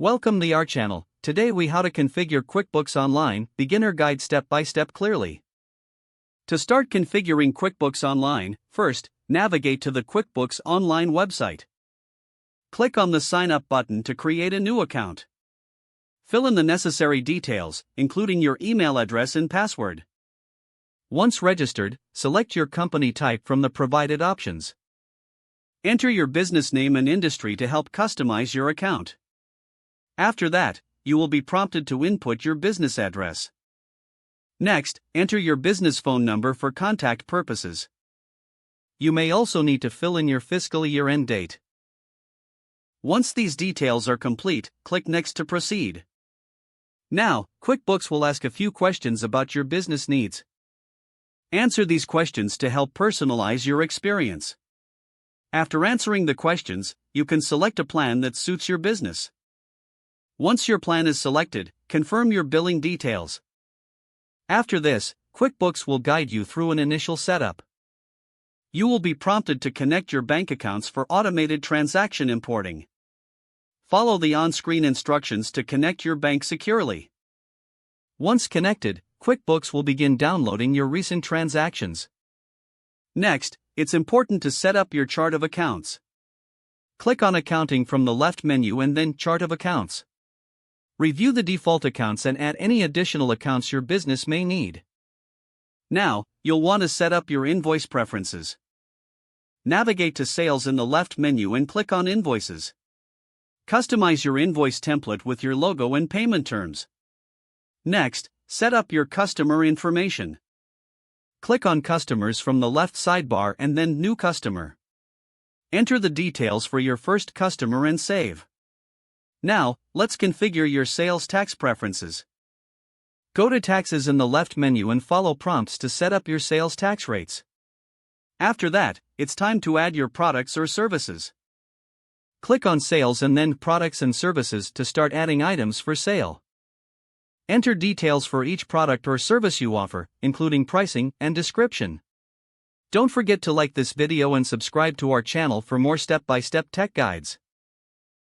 Welcome to our channel. Today we how to configure QuickBooks Online, beginner guide step by step clearly. To start configuring QuickBooks Online, first, navigate to the QuickBooks Online website. Click on the Sign Up button to create a new account. Fill in the necessary details, including your email address and password. Once registered, select your company type from the provided options. Enter your business name and industry to help customize your account. After that, you will be prompted to input your business address. Next, enter your business phone number for contact purposes. You may also need to fill in your fiscal year-end date. Once these details are complete, click Next to proceed. Now, QuickBooks will ask a few questions about your business needs. Answer these questions to help personalize your experience. After answering the questions, you can select a plan that suits your business. Once your plan is selected, confirm your billing details. After this, QuickBooks will guide you through an initial setup. You will be prompted to connect your bank accounts for automated transaction importing. Follow the on-screen instructions to connect your bank securely. Once connected, QuickBooks will begin downloading your recent transactions. Next, it's important to set up your chart of accounts. Click on Accounting from the left menu and then Chart of Accounts. Review the default accounts and add any additional accounts your business may need. Now, you'll want to set up your invoice preferences. Navigate to Sales in the left menu and click on Invoices. Customize your invoice template with your logo and payment terms. Next, set up your customer information. Click on Customers from the left sidebar and then New Customer. Enter the details for your first customer and save. Now, let's configure your sales tax preferences. Go to Taxes in the left menu and follow prompts to set up your sales tax rates. After that, it's time to add your products or services. Click on Sales and then Products and Services to start adding items for sale. Enter details for each product or service you offer, including pricing and description. Don't forget to like this video and subscribe to our channel for more step-by-step tech guides.